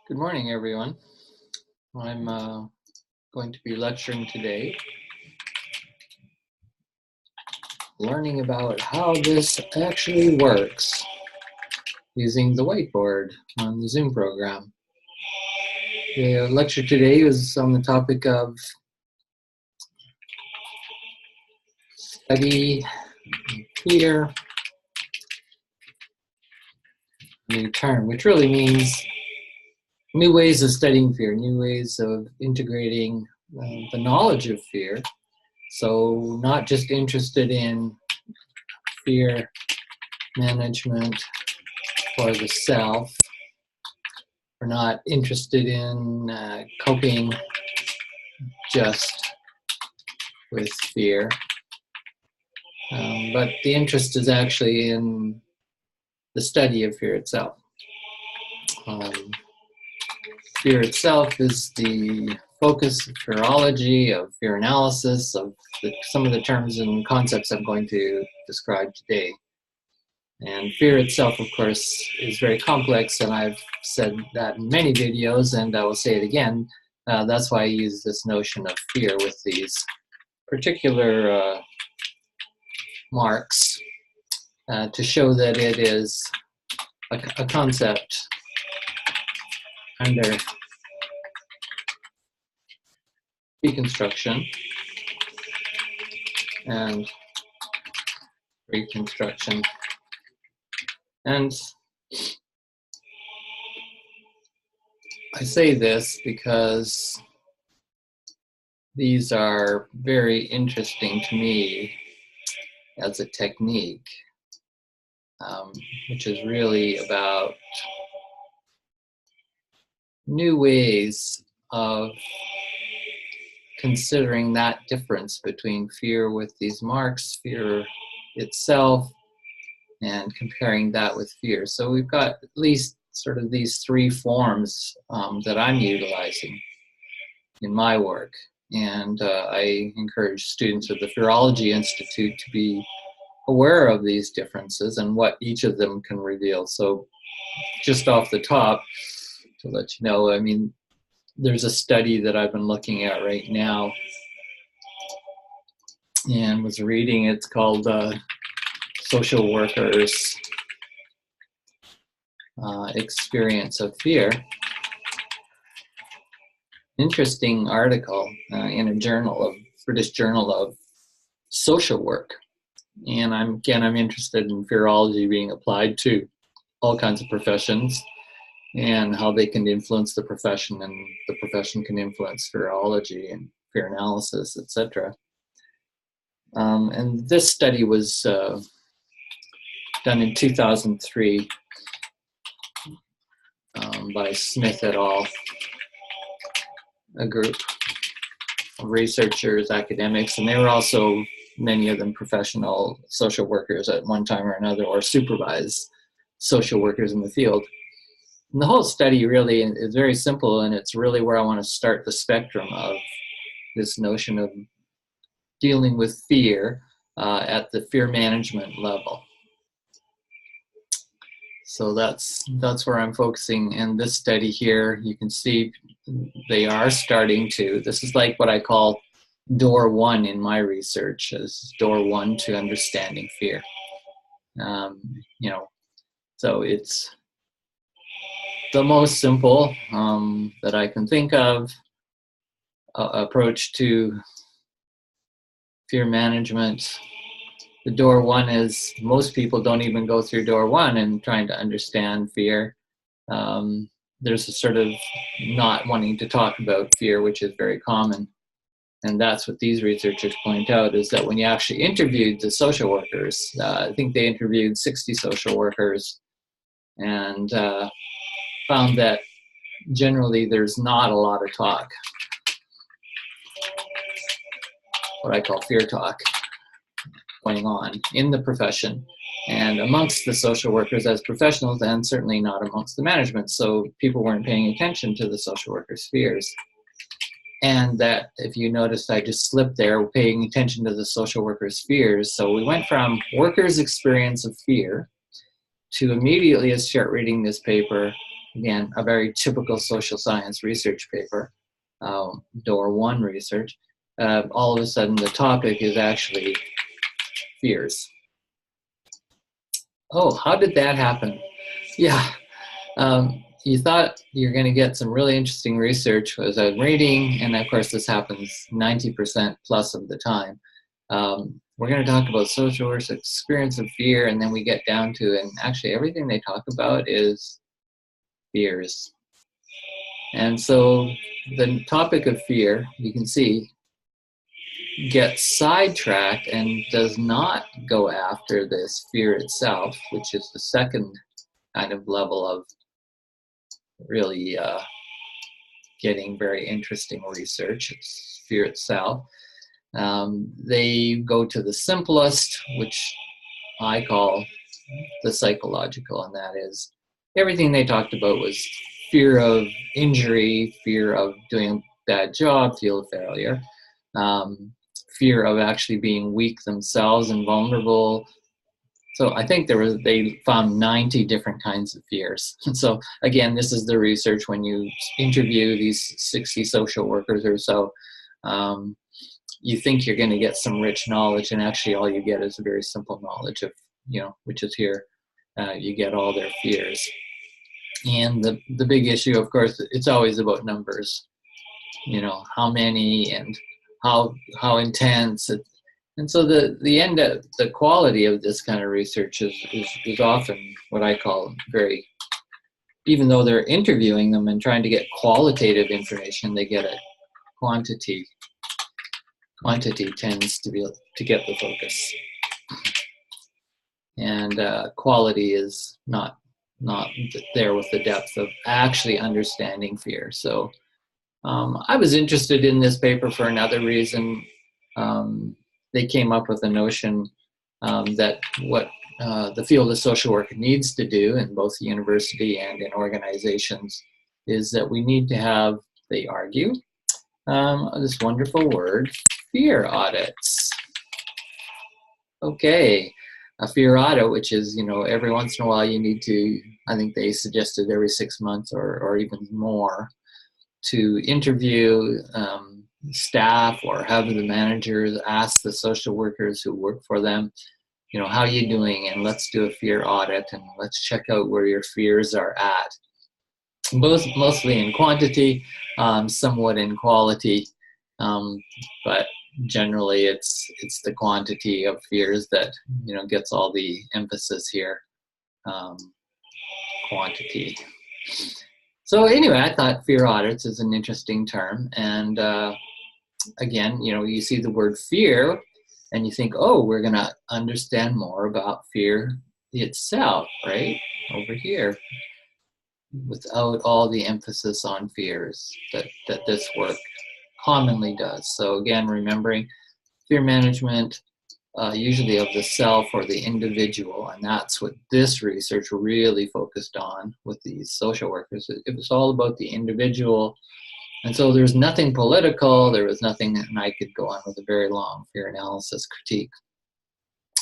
Good morning, everyone. I'm going to be lecturing today, learning about how this actually works using the whiteboard on the Zoom program. The lecture today is on the topic of study fear, new term, which really means new ways of studying fear, new ways of integrating the knowledge of fear. So not just interested in fear management for the self. We're not interested in coping just with fear, but the interest is actually in the study of fear itself. Fear itself is the focus of fearology, of fear analysis, of some of the terms and concepts I'm going to describe today. And fear itself, of course, is very complex, and I've said that in many videos, and I will say it again. That's why I use this notion of fear with these particular marks to show that it is a concept under deconstruction and reconstruction. And I say this because these are very interesting to me as a technique, which is really about new ways of considering that difference between fear with these marks, fear itself, and comparing that with fear. So we've got at least sort of these three forms that I'm utilizing in my work. And I encourage students of the Fearology Institute to be aware of these differences and what each of them can reveal. So just off the top, to let you know, I mean, there's a study that I've been looking at right now and was reading. It's called Social Workers' Experience of Fear. Interesting article in a journal, British Journal of Social Work. And I'm interested in fearology being applied to all kinds of professions and how they can influence the profession, and the profession can influence fearology and fear analysis, etc. And this study was done in 2003 by Smith et al., a group of researchers, academics, and they were also, many of them, professional social workers at one time or another, or supervised social workers in the field. And the whole study really is very simple, and it's really where I want to start the spectrum of this notion of dealing with fear at the fear management level. So that's where I'm focusing. And this study here, you can see they are starting to, this is like what I call door one in my research, as door one to understanding fear. So it's the most simple that I can think of approach to fear management. The door one is, most people don't even go through door one in trying to understand fear. There's a sort of not wanting to talk about fear, which is very common. And that's what these researchers point out, is that when you actually interviewed the social workers, I think they interviewed 60 social workers, and found that generally there's not a lot of talk, what I call fear talk, going on in the profession and amongst the social workers as professionals, and certainly not amongst the management. So people weren't paying attention to the social workers' fears. And that, if you noticed, I just slipped there, paying attention to the social workers' fears. So we went from workers' experience of fear to immediately, as you start reading this paper, again, a very typical social science research paper, door one research, all of a sudden the topic is actually fears. Oh, how did that happen? Yeah, you thought you're going to get some really interesting research as I was reading, and of course this happens 90% plus of the time. We're going to talk about social workers' experience of fear, and then we get down to, and actually everything they talk about is fears. And so the topic of fear, you can see, gets sidetracked and does not go after this fear itself, which is the second kind of level of really getting very interesting research. It's fear itself. They go to the simplest, which I call the psychological, and that is everything they talked about was fear of injury, fear of doing a bad job, fear of failure, fear of actually being weak themselves and vulnerable. So I think they found 90 different kinds of fears. And so again, this is the research when you interview these 60 social workers or so. You think you're going to get some rich knowledge, and actually all you get is a very simple knowledge of, which is here. You get all their fears. And the big issue, of course, it's always about numbers. How many and how intense. And so the quality of this kind of research is often what I call very, even though they're interviewing them and trying to get qualitative information, they get a quantity. Quantity tends to get the focus, and quality is not there with the depth of actually understanding fear. So I was interested in this paper for another reason. They came up with a notion that what the field of social work needs to do in both the university and in organizations is that we need to have, they argue, this wonderful word, fear audits. Okay, a fear audit, which is, every once in a while you need to, I think they suggested every 6 months or even more, to interview staff or have the managers ask the social workers who work for them, how are you doing? And let's do a fear audit and let's check out where your fears are at. Mostly in quantity, somewhat in quality, but generally it's the quantity of fears that gets all the emphasis here. Quantity. So anyway, I thought fear audits is an interesting term, and again, you see the word fear and you think, oh, we're going to understand more about fear itself, right, over here, without all the emphasis on fears that this work commonly does. So again, remembering fear management, usually of the self or the individual, and that's what this research really focused on with these social workers. It was all about the individual, and so there's nothing political, there was nothing, and I could go on with a very long fear analysis critique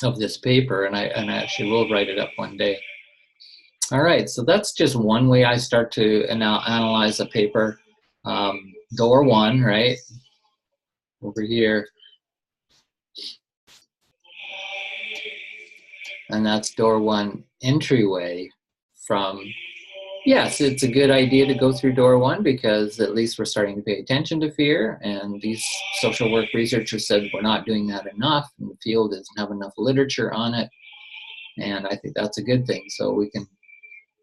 of this paper, and I actually will write it up one day. All right, so that's just one way I start to analyze a paper. Door one, right, over here. And that's door one entryway from, yes, it's a good idea to go through door one because at least we're starting to pay attention to fear. And these social work researchers said we're not doing that enough, and the field doesn't have enough literature on it. And I think that's a good thing. So we can,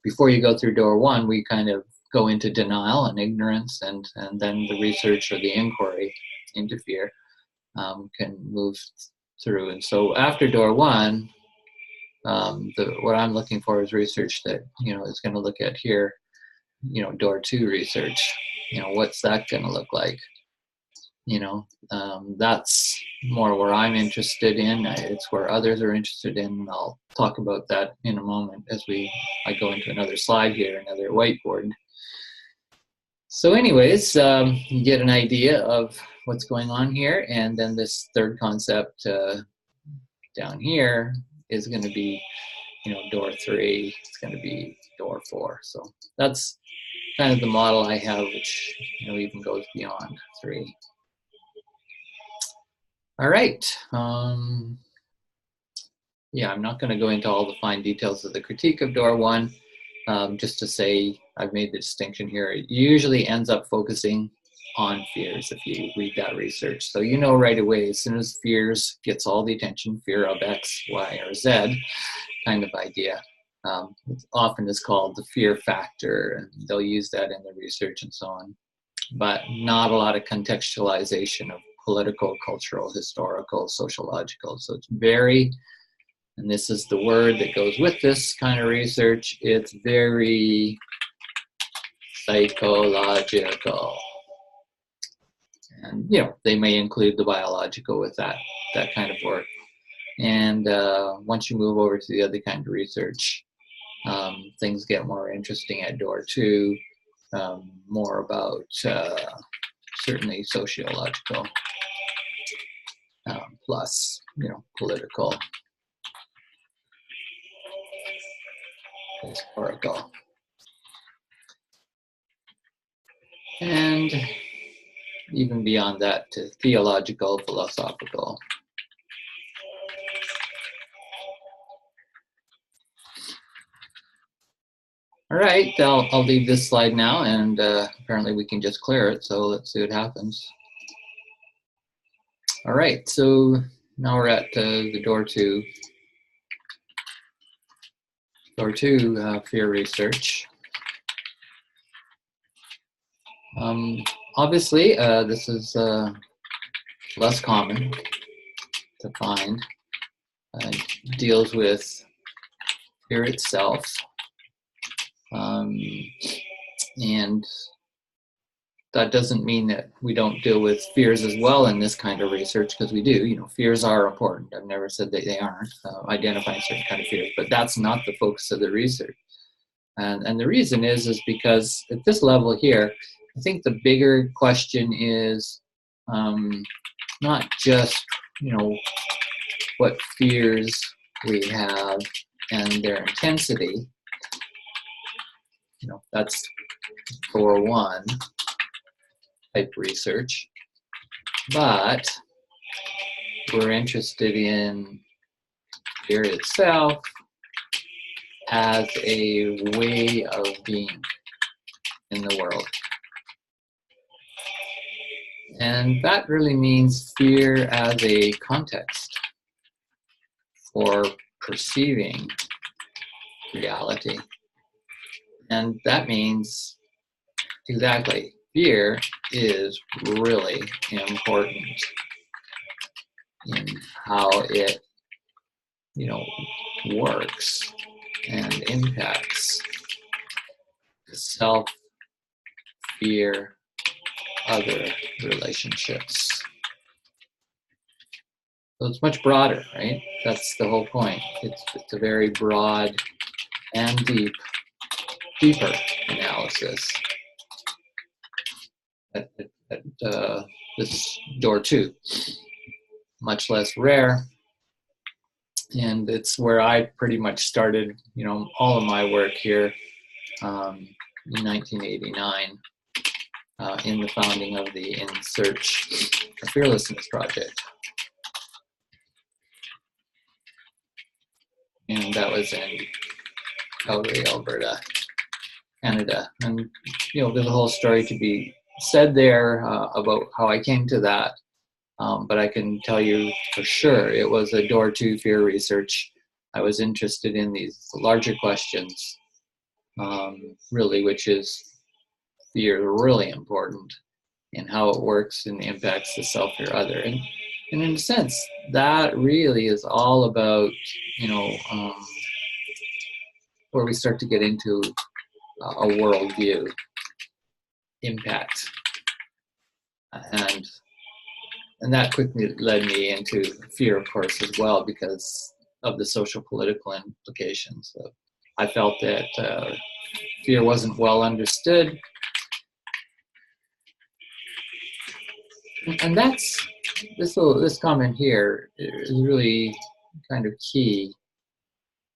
before you go through door one, we kind of go into denial and ignorance, and then the research or the inquiry into fear can move through. And so after door one, what I'm looking for is research that is going to look at here, door two research. What's that going to look like? That's more where I'm interested in. It's where others are interested in. And I'll talk about that in a moment as I go into another slide here, another whiteboard. So anyways, you get an idea of what's going on here, and then this third concept down here is going to be door three, it's going to be door four. So that's kind of the model I have, which even goes beyond 3. All right. Yeah, I'm not going to go into all the fine details of the critique of door 1. Just to say, I've made the distinction here. It usually ends up focusing on fears if you read that research. So right away, as soon as fears gets all the attention, fear of X, Y, or Z kind of idea. It often is called the fear factor, and they'll use that in the research and so on. But not a lot of contextualization of political, cultural, historical, sociological. So it's very, and this is the word that goes with this kind of research, it's very psychological. And they may include the biological with that kind of work. And once you move over to the other kind of research, things get more interesting at door 2, more about certainly sociological, plus political, historical, and even beyond that to theological, philosophical. All right, I'll leave this slide now, and apparently we can just clear it, so let's see what happens. All right, so now we're at the door 2. Door 2, fear research. Obviously, this is less common to find. Deals with fear itself. And that doesn't mean that we don't deal with fears as well in this kind of research, because we do. Fears are important. I've never said that they aren't, identifying certain kind of fears, but that's not the focus of the research. And the reason is because at this level here, I think the bigger question is not just, what fears we have and their intensity. That's door 1 type research. But we're interested in fear itself as a way of being in the world. And that really means fear as a context for perceiving reality. And that means, exactly, fear is really important in how it, works and impacts the self, fear, other relationships. So it's much broader, right? That's the whole point. It's a very broad and deeper analysis at this door 2. Much less rare, and it's where I pretty much started, all of my work here in 1989 in the founding of the In Search for Fearlessness project. And that was in Calgary, Alberta, Canada. And, there's a whole story to be said there about how I came to that. But I can tell you for sure it was a door 2 fear research. I was interested in these larger questions, really, which is fear really important and how it works and impacts the self or other. And in a sense, that really is all about, where we start to get into a worldview impact. And that quickly led me into fear, of course, as well, because of the social political implications. So I felt that fear wasn't well understood. And that's, this comment here is really kind of key.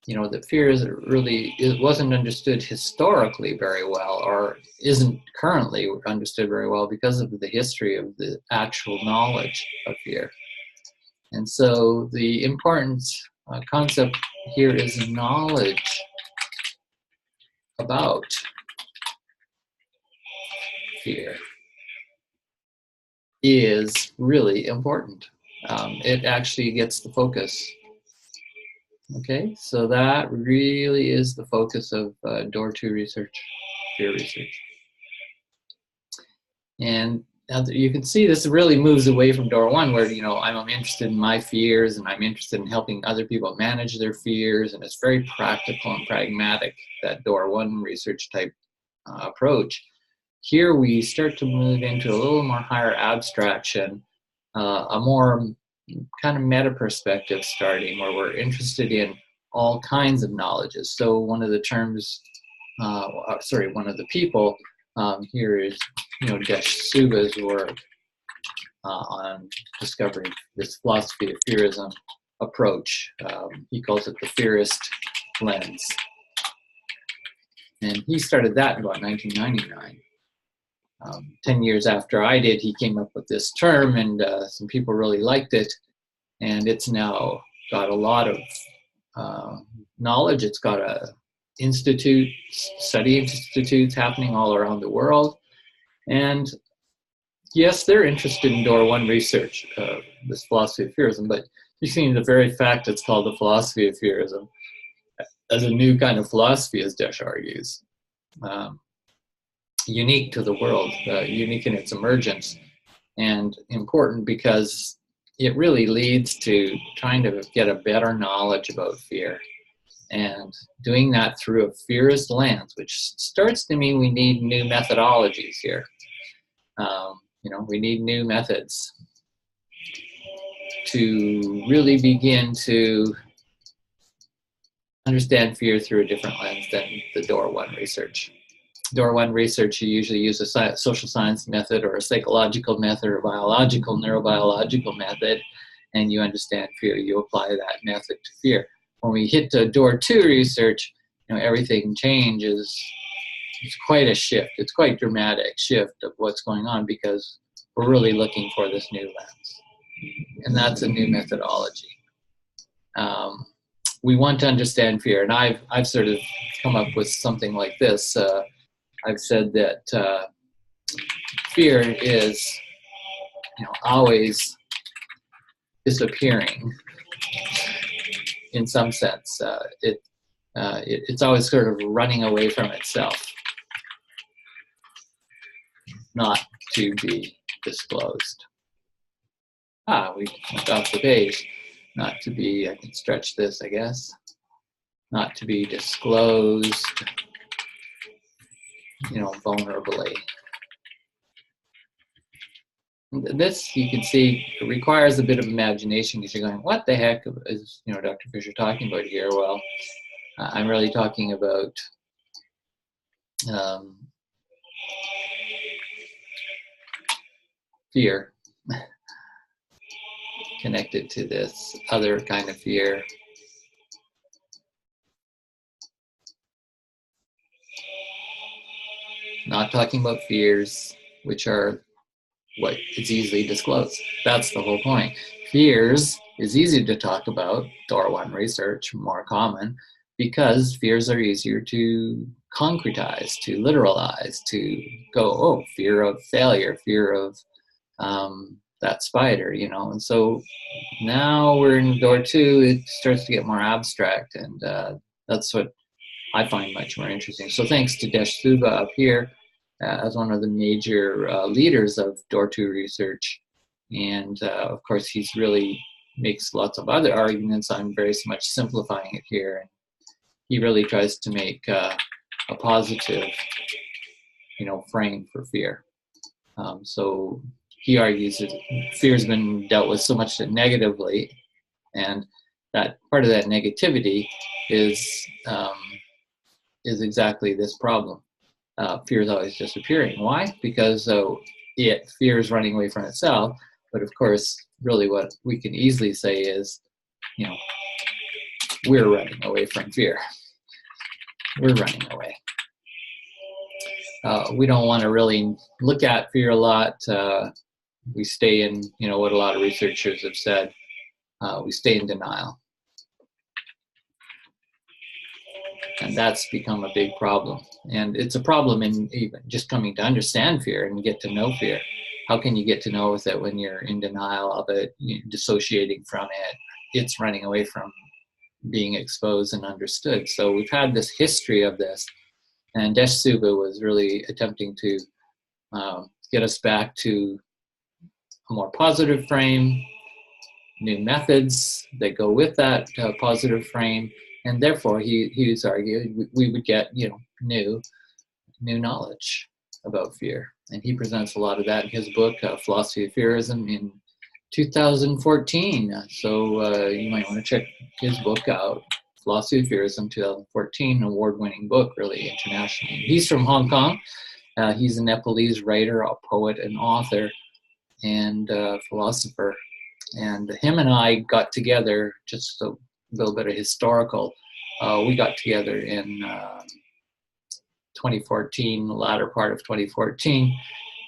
that fear it wasn't understood historically very well, or isn't currently understood very well because of the history of the actual knowledge of fear. And so the important concept here is knowledge about fear is really important. It actually gets the focus. Okay, so that really is the focus of Door 2 research, fear research. And you can see this really moves away from Door 1, where I'm interested in my fears and I'm interested in helping other people manage their fears, and it's very practical and pragmatic, that Door 1 research type approach. Here we start to move into a little more higher abstraction, a more kind of meta perspective starting, where we're interested in all kinds of knowledges. So one of the terms, one of the people here is, Desh Suba's work on discovering this philosophy of fearism approach. He calls it the fearist lens. And he started that in about 1999. 10 years after I did, he came up with this term, and some people really liked it. And it's now got a lot of knowledge. It's got study institutes happening all around the world. And yes, they're interested in Door 1 research, this philosophy of fearism, but you've seen the very fact it's called the philosophy of fearism as a new kind of philosophy, as Desh argues. Unique to the world, unique in its emergence, and important because it really leads to trying to get a better knowledge about fear, and doing that through a fearist lens, which starts to mean we need new methodologies here. We need new methods to really begin to understand fear through a different lens than the Door 1 research. Door 1 research, you usually use a social science method or a psychological method or biological, neurobiological method, and you understand fear. You apply that method to fear. When we hit the Door 2 research, everything changes. It's quite a shift. It's quite a dramatic shift of what's going on, because we're really looking for this new lens, and that's a new methodology. We want to understand fear, and I've sort of come up with something like this. I've said that fear is, always disappearing in some sense. It's always sort of running away from itself, not to be disclosed. We went off the page. Not to be, I can stretch this, I guess. Not to be disclosed, vulnerably. This, you can see, requires a bit of imagination, because you're going, what the heck is, Dr. Fisher talking about here? Well, I'm really talking about fear connected to this other kind of fear. Not talking about fears, which are what is easily disclosed. That's the whole point. Fears is easy to talk about, Door 1 research, more common, because fears are easier to concretize, to literalize, to go, fear of failure, fear of that spider, and so now we're in Door 2, it starts to get more abstract, and that's what I find much more interesting. So thanks to Desh Suba up here as one of the major leaders of Door 2 research. And of course, he's really makes lots of other arguments. I'm very much simplifying it here. And he really tries to make a positive, frame for fear. So he argues that fear has been dealt with so much negatively, and that part of that negativity is exactly this problem. Fear is always disappearing. Why? Because fear is running away from itself. But of course, really what we can easily say is, we're running away from fear. We're running away. We don't want to really look at fear a lot. We stay in, what a lot of researchers have said, we stay in denial. And that's become a big problem. And it's a problem in even just coming to understand fear and get to know fear. How can you get to know with it when you're in denial of it, dissociating from it? It's running away from being exposed and understood. So we've had this history of this. And Desh Suba was really attempting to get us back to a more positive frame, new methods that go with that positive frame, and therefore he was arguing we would get new knowledge about fear. And he presents a lot of that in his book, Philosophy of Fearism, in 2014. So you might want to check his book out, Philosophy of Fearism, 2014, award-winning book, really internationally. He's from Hong Kong. He's a Nepalese writer, a poet, an author, and philosopher. And him and I got together, just a little bit of historical, we got together in 2014, the latter part of 2014,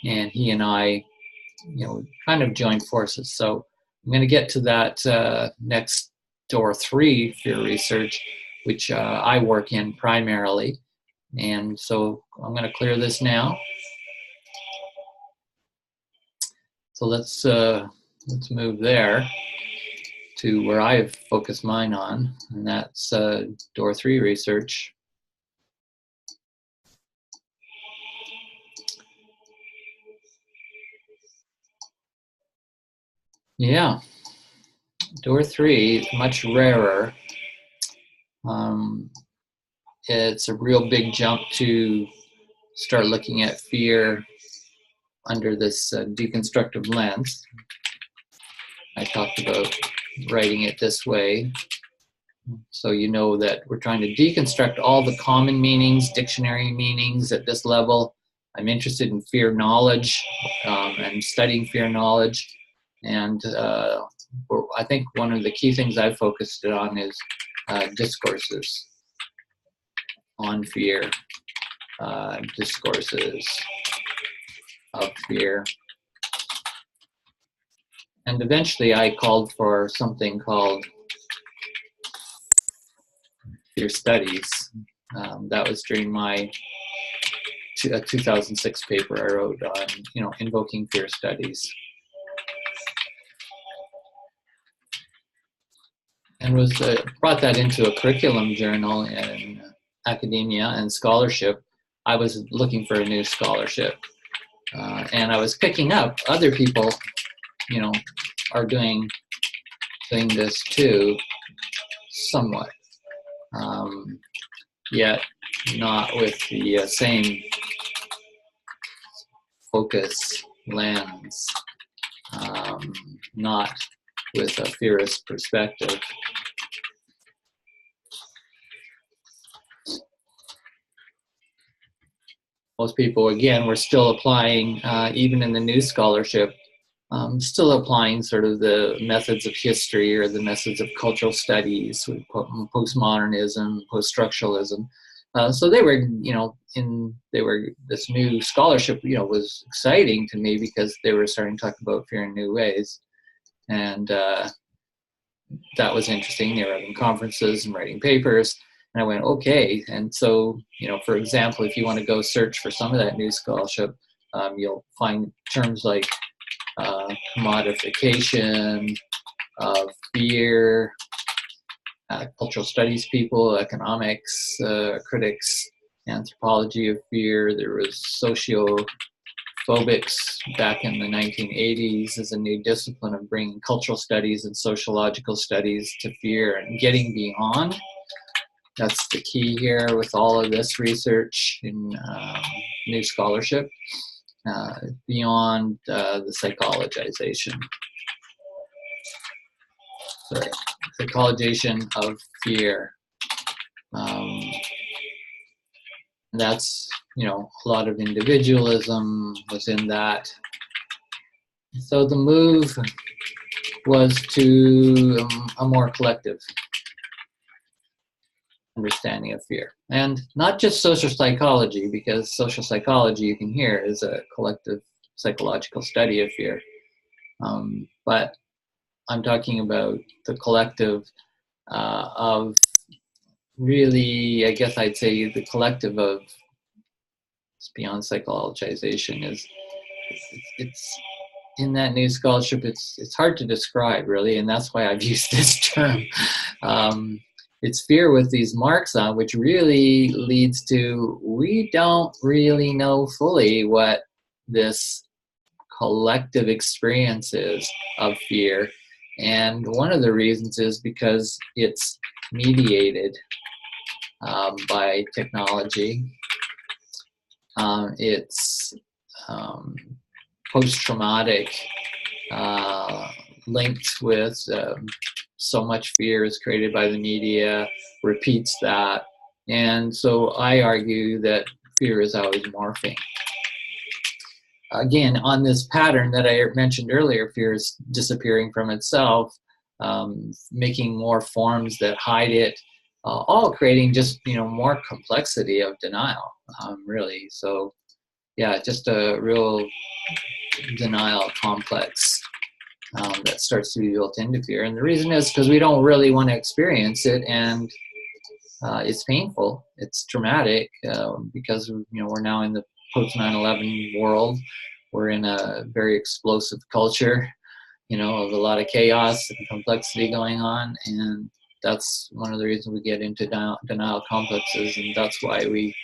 and he and I, kind of joined forces. So I'm going to get to that next door 3 fear research, which I work in primarily. And so I'm going to clear this now. So let's move there to where I've focused mine on, and that's door 3 research. Yeah, door 3 is much rarer. It's a real big jump to start looking at fear under this deconstructive lens. I talked about writing it this way, so you know that we're trying to deconstruct all the common meanings, dictionary meanings at this level. I'm interested in fear knowledge and studying fear knowledge. And I think one of the key things I've focused on is discourses on fear, discourses of fear. And eventually I called for something called fear studies. That was during my 2006 paper I wrote on, invoking fear studies. And was brought that into a curriculum journal in academia and scholarship. I was looking for a new scholarship. And I was picking up other people, are doing this too, somewhat. Yet not with the same focus lens, not with a fearist perspective. Most people, again, were still applying, even in the new scholarship, still applying sort of the methods of history or the methods of cultural studies, postmodernism, post-structuralism. So they were, this new scholarship, was exciting to me because they were starting to talk about fear in new ways. And that was interesting. They were having conferences and writing papers. And I went, okay. And so, for example, if you want to go search for some of that new scholarship, you'll find terms like commodification of fear, cultural studies people, economics critics, anthropology of fear. There was sociophobics back in the 1980s as a new discipline of bringing cultural studies and sociological studies to fear and getting beyond. That's the key here with all of this research in new scholarship. Beyond the psychologization. Sorry, psychologization of fear. That's, a lot of individualism was in that. So the move was to a more collective understanding of fear. And not just social psychology, because social psychology, you can hear, is a collective psychological study of fear. But I'm talking about the collective of really, I guess I'd say the collective of, it's beyond psychologization, is it's in that new scholarship, it's hard to describe, really, and that's why I've used this term. It's fear with these marks on, which really leads to, we don't really know fully what this collective experience is of fear. And one of the reasons is because it's mediated by technology. It's post-traumatic, linked with so much fear is created by the media, repeats that. And so I argue that fear is always morphing. Again, on this pattern that I mentioned earlier, fear is disappearing from itself, making more forms that hide it, all creating just, more complexity of denial, really. So yeah, just a real denial complex that starts to be built into fear. And the reason is because we don't really want to experience it, and it's painful, it's traumatic, because we're now in the post 9/11 world. We're in a very explosive culture, of a lot of chaos and complexity going on, and that's one of the reasons we get into denial complexes, and that's why we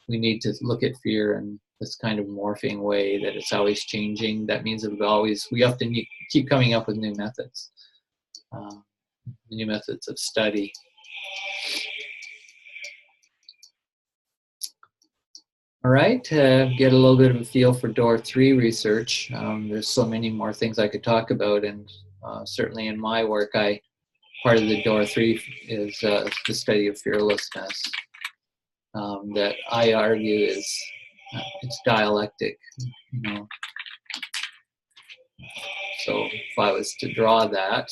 need to look at fear in this kind of morphing way, that it's always changing. That means that we have to keep coming up with new methods of study. All right, get a little bit of a feel for door 3 research. There's so many more things I could talk about, and certainly in my work, part of the door 3 is the study of fearlessness, that I argue is it's dialectic. So if I was to draw that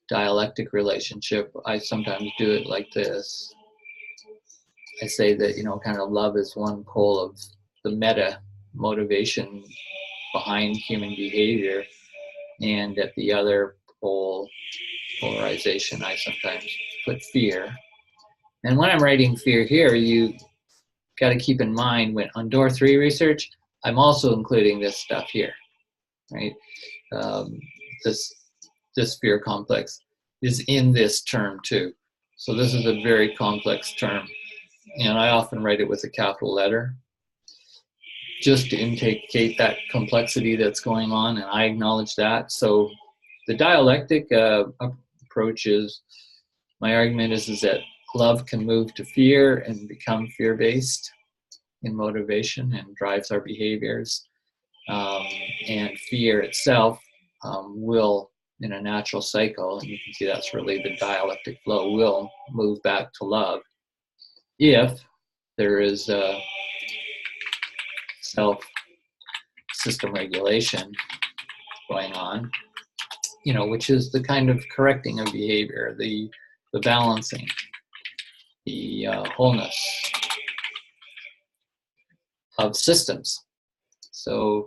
dialectic relationship, I sometimes do it like this. I say that, kind of love is one pole of the meta motivation behind human behavior, and at the other polarization, I sometimes put fear. And when I'm writing fear here, you got to keep in mind, when on door 3 research, I'm also including this stuff here, right? This fear complex is in this term too. So this is a very complex term, and I often write it with a capital letter just to indicate that complexity that's going on, and I acknowledge that. So the dialectic approach is, my argument is that love can move to fear and become fear-based in motivation and drives our behaviors, and fear itself will, in a natural cycle, and you can see that's really the dialectic flow, will move back to love if there is self-system regulation going on, which is the kind of correcting of behavior, the balancing, the wholeness of systems. So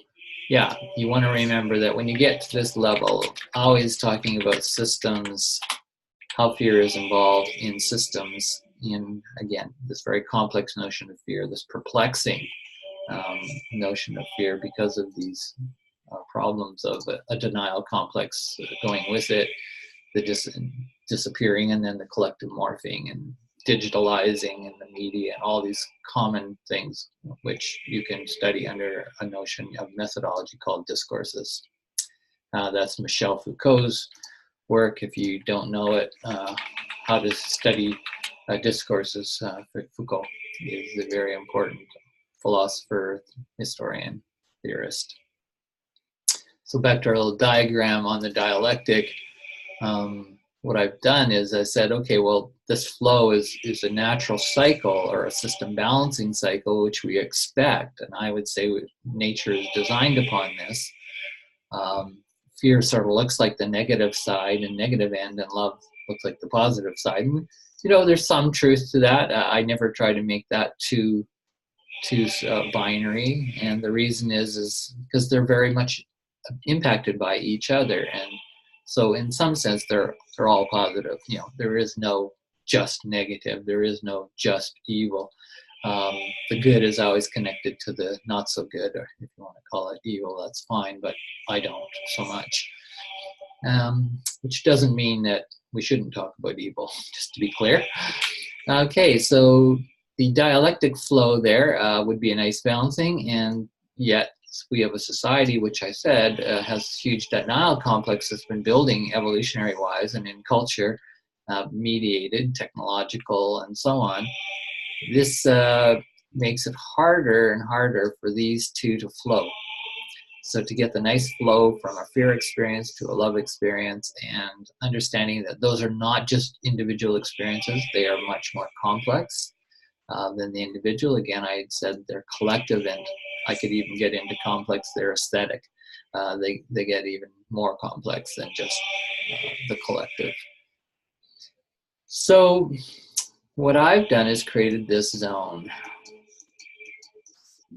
yeah, you want to remember that when you get to this level, always talking about systems, how fear is involved in systems, in, again, this very complex notion of fear, this perplexing notion of fear, because of these problems of a denial complex going with it, the disappearing, and then the collective morphing and digitalizing and the media and all these common things, which you can study under a notion of methodology called discourses. That's Michel Foucault's work. If you don't know it, how to study discourses, Foucault is a very important philosopher, historian, theorist. So back to our little diagram on the dialectic. What I've done is I said, okay, well, this flow is a natural cycle, or a system balancing cycle, which we expect. And I would say nature is designed upon this. fear sort of looks like the negative side and negative end, and love looks like the positive side. And, there's some truth to that. I never try to make that too binary, and the reason is because they're very much impacted by each other, and so in some sense they're all positive. There is no just negative, there is no just evil. The good is always connected to the not so good, or if you want to call it evil, that's fine, but I don't so much. Which doesn't mean that we shouldn't talk about evil, just to be clear. Okay, so the dialectic flow there would be a nice balancing, and yet we have a society, which I said has huge denial complex that's been building evolutionary-wise and in culture, mediated, technological, and so on. This makes it harder and harder for these two to flow. So to get the nice flow from a fear experience to a love experience, and understanding that those are not just individual experiences, they are much more complex than the individual. Again, I said they're collective, and I could even get into complex, they're aesthetic. They get even more complex than just the collective. So what I've done is created this zone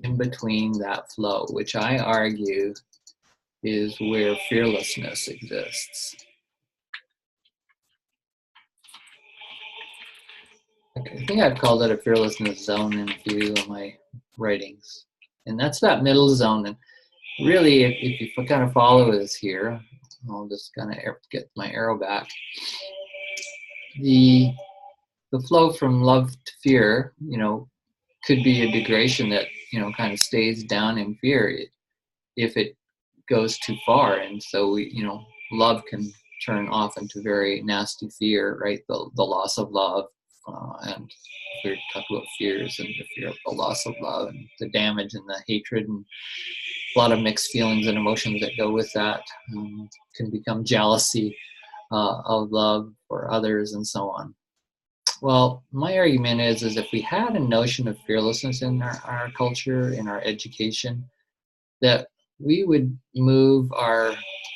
in between that flow, which I argue is where fearlessness exists. Okay, I think I've called it a fearlessness zone in a few of my writings. And that's that middle zone. And really, if you kind of follow this here, I'll just kind of get my arrow back. The flow from love to fear, could be a degradation that, kind of stays down in fear if it goes too far. And so love can turn off into very nasty fear, right? The loss of love, and we talk about fears and the fear of the loss of love and the damage and the hatred, and a lot of mixed feelings and emotions that go with that. Can become jealousy of love for others and so on. Well, my argument is if we had a notion of fearlessness in our culture, in our education, that we would move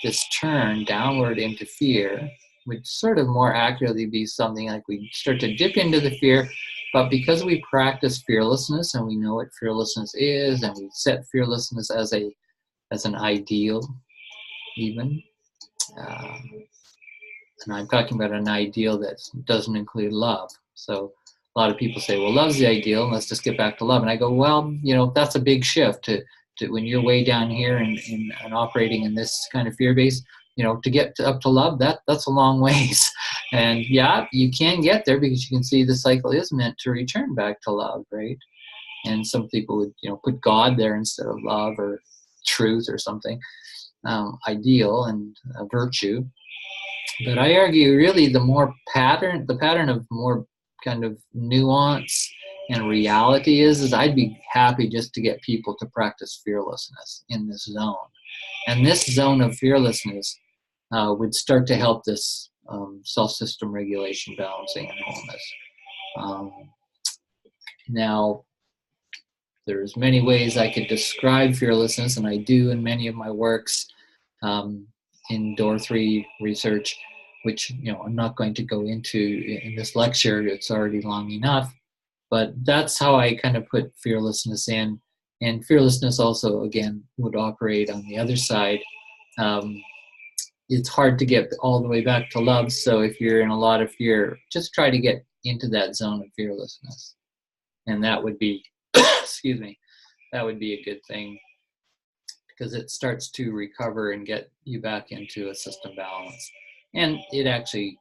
this turn downward into fear, would sort of more accurately be something like we start to dip into the fear, but because we practice fearlessness and we know what fearlessness is, and we set fearlessness as an ideal even, and I'm talking about an ideal that doesn't include love. So a lot of people say, well, love's the ideal, and let's just get back to love. And I go, well, that's a big shift to when you're way down here and operating in this kind of fear base, to get up to love, that's a long ways. And yeah, you can get there because you can see the cycle is meant to return back to love, right? And some people would, put God there instead of love or truth or something, ideal and virtue. But I argue really the pattern of more kind of nuance and reality is I'd be happy just to get people to practice fearlessness in this zone. And this zone of fearlessness would start to help this self-system regulation, balancing, and wholeness. Now, there's many ways I could describe fearlessness, and I do in many of my works in Door 3 research, which I'm not going to go into in this lecture. It's already long enough. But that's how I kind of put fearlessness in. And fearlessness also, again, would operate on the other side. It's hard to get all the way back to love. So if you're in a lot of fear, just try to get into that zone of fearlessness. And that would be, excuse me, that would be a good thing, because it starts to recover and get you back into a system balance. And it actually,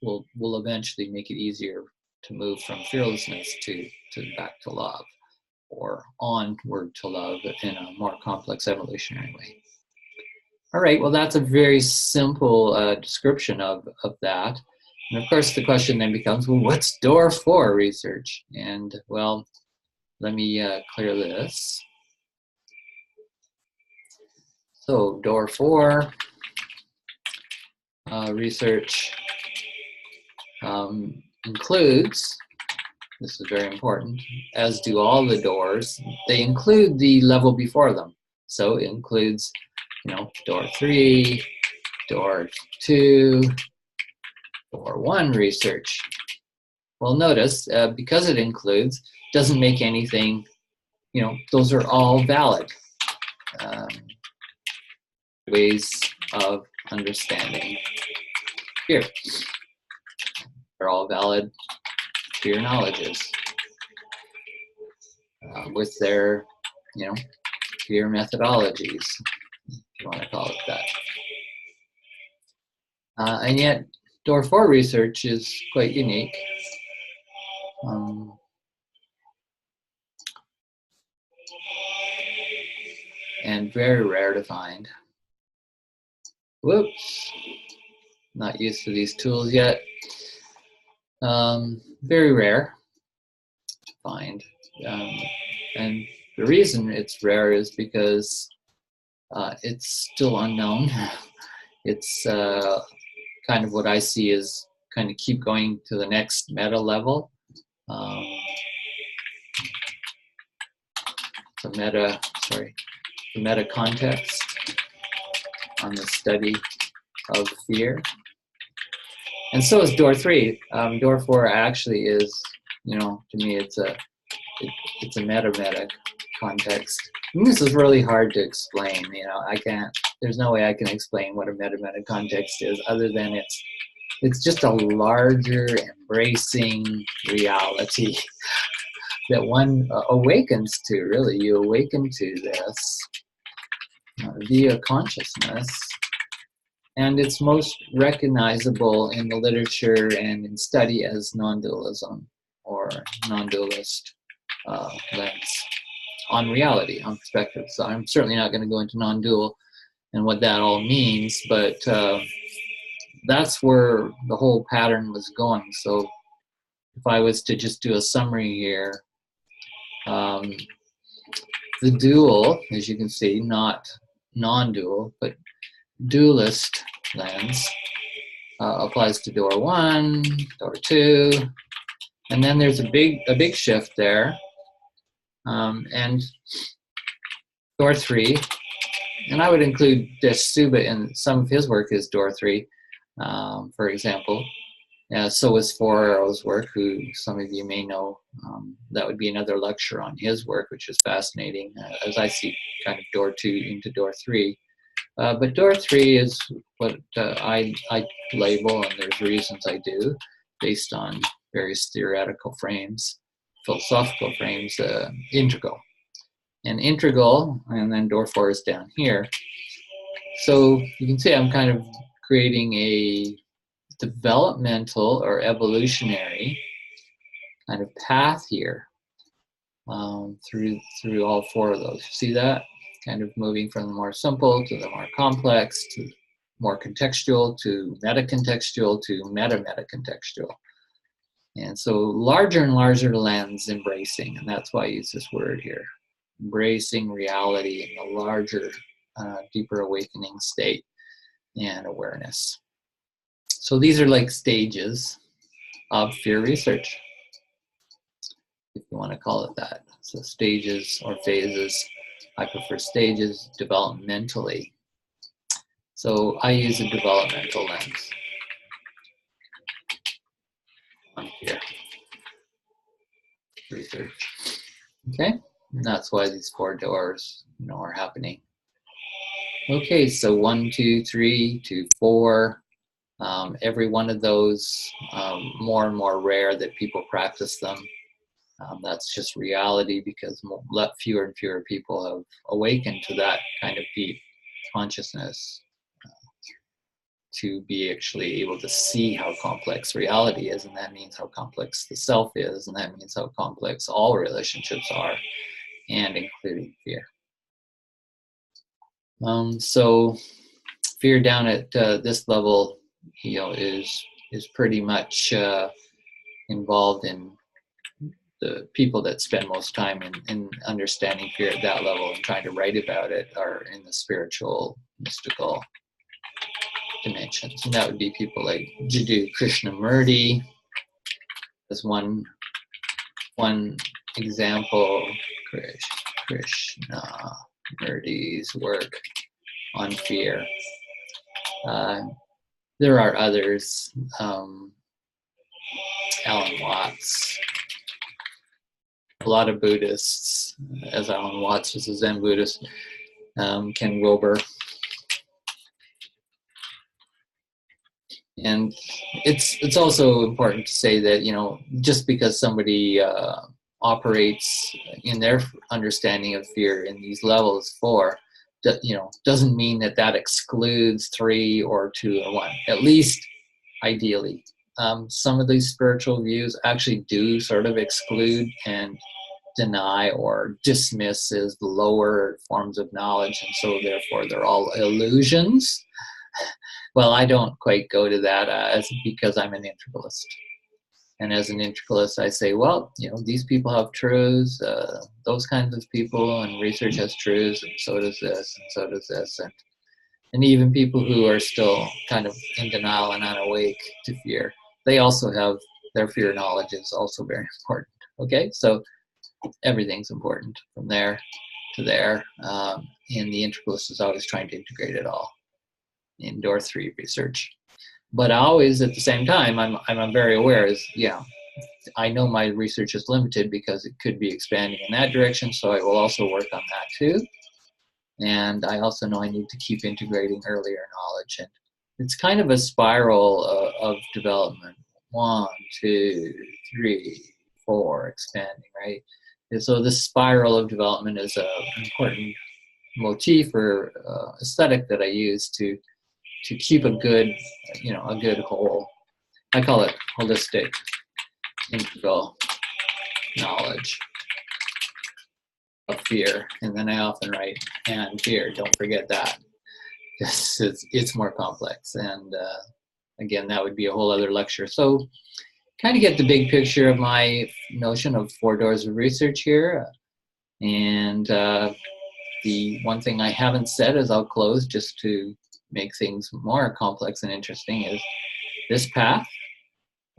will eventually make it easier to move from fearlessness to back to love, or onward to love in a more complex evolutionary way. All right, well, that's a very simple description of that. And of course, the question then becomes, well, what's Door 4 research? And well, let me clear this. So Door 4 research includes, this is very important, as do all the doors, they include the level before them. So it includes, Door 3, door 2, door 1 research. Well, notice, because it includes, doesn't make anything, those are all valid ways of understanding fear. They're all valid fear knowledges with their, fear methodologies, if you want to call it that. And yet, door 4 research is quite unique. And very rare to find. Whoops, not used to these tools yet. Very rare to find. And the reason it's rare is because it's still unknown. It's kind of what I see as kind of keep going to the next meta level. The meta context on the study of fear. And so is door 3. Door 4 actually is, to me, it's a meta context. And this is really hard to explain. There's no way I can explain what a meta context is other than it's just a larger embracing reality that one awakens to, really. You awaken to this via consciousness. And it's most recognizable in the literature and in study as non-dualism or non-dualist lens on reality, on perspective. So I'm certainly not going to go into non-dual and what that all means, but that's where the whole pattern was going. So if I was to just do a summary here, the dual, as you can see, not non-dual, but dualist lens applies to door 1, door 2, and then there's a big shift there, and door 3, and I would include Suba in some of his work as door 3, for example. So is Fourier's work, who some of you may know. That would be another lecture on his work, which is fascinating, as I see kind of door 2 into door 3. But door 3 is what I label, and there's reasons I do, based on various theoretical frames, philosophical frames, integral. And integral, and then door 4 is down here. So you can see I'm kind of creating a developmental or evolutionary kind of path here through all 4 of those. You see that? Kind of moving from the more simple to the more complex to more contextual to meta-contextual to meta-meta-contextual. And so larger and larger lens embracing, and that's why I use this word here, embracing reality in the larger, deeper awakening state and awareness. So these are like stages of fear research, if you want to call it that. So stages or phases. I prefer stages developmentally. So I use a developmental lens on here. Research. Okay, and that's why these 4 doors, are happening. Okay, so 1, 2, 3 to 4. Every one of those, more and more rare that people practice them. That's just reality, because fewer and fewer people have awakened to that kind of deep consciousness to be actually able to see how complex reality is, and that means how complex the self is, and that means how complex all relationships are, and including fear. So fear down at this level, is pretty much involved in the people that spend most time in understanding fear at that level and trying to write about it are in the spiritual, mystical dimensions. And that would be people like Jiddu Krishnamurti as one example. Krishnamurti's work on fear. There are others, Alan Watts, a lot of Buddhists, as Alan Watts was a Zen Buddhist, Ken Wilber. And it's also important to say that, you know, just because somebody operates in their understanding of fear in these levels 4, you know, doesn't mean that that excludes 3 or 2 or 1, at least ideally. Some of these spiritual views actually do sort of exclude and deny or dismiss as lower forms of knowledge, and so therefore they're all illusions. Well, I don't quite go to that because I'm an integralist. And as an integralist, I say, well, you know, these people have truths, those kinds of people, and research has truths, and so does this, and so does this. And even people who are still kind of in denial and unawake to fear, they also have their fear knowledge is also very important. Okay, so everything's important from there to there. And the integralist is always trying to integrate it all in door 3 research. But always at the same time, I'm very aware is, yeah, I know my research is limited because it could be expanding in that direction, so I will also work on that too. And I also know I need to keep integrating earlier knowledge. And it's kind of a spiral of development. 1, 2, 3, 4, expanding, right? And so this spiral of development is an important motif or aesthetic that I use to keep a good, you know, a good whole. I call it holistic integral knowledge of fear. And then I often write and fear, don't forget that. It's more complex. And again, that would be a whole other lecture. So kind of get the big picture of my notion of 4 doors of research here. And the one thing I haven't said as I'll close just to make things more complex and interesting is this path.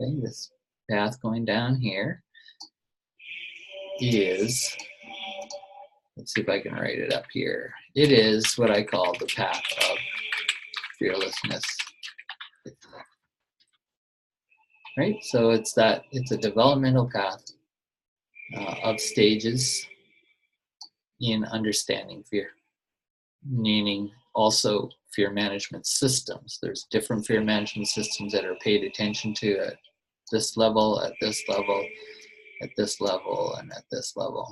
Okay, this path going down here is, let's see if I can write it up here. It is what I call the path of fearlessness. Right, so it's a developmental path of stages in understanding fear, meaning also fear management systems. There's different fear management systems that are paid attention to at this level, at this level, at this level, and at this level.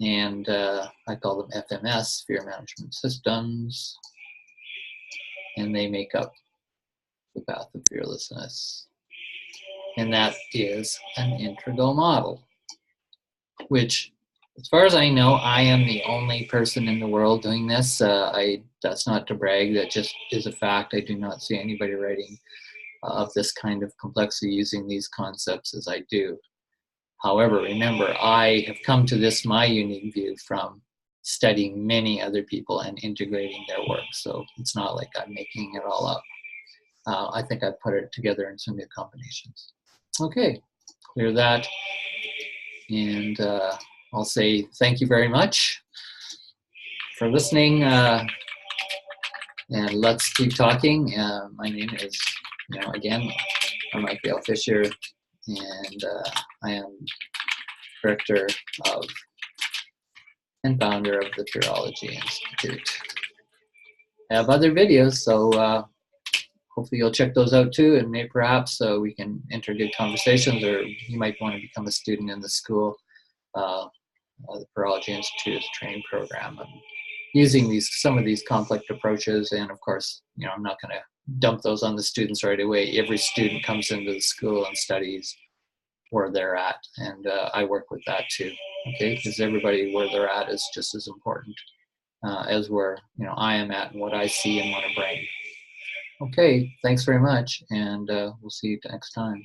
And I call them FMS, fear management systems, and they make up the path of fearlessness. And that is an integral model, which, as far as I know, I am the only person in the world doing this. That's not to brag, that just is a fact. I do not see anybody writing of this kind of complexity using these concepts as I do. However, remember, I have come to this, my unique view, from studying many other people and integrating their work. So it's not like I'm making it all up. I think I've put it together in some new combinations. Okay, clear that. And I'll say thank you very much for listening. And let's keep talking. My name is, you know, again, I'm Michael Fisher, and I am director of and founder of the Fearology Institute. I have other videos, so hopefully you'll check those out too, and maybe perhaps we can enter good conversations, or you might want to become a student in the school. The Fearology Institute is a training program. I'm using some of these complex approaches, and of course, you know, I'm not going to dump those on the students right away. Every student comes into the school and studies where they're at, and I work with that too. Okay, because everybody where they're at is just as important as where, you know, I am at and what I see and want to bring. Okay, thanks very much, and we'll see you next time.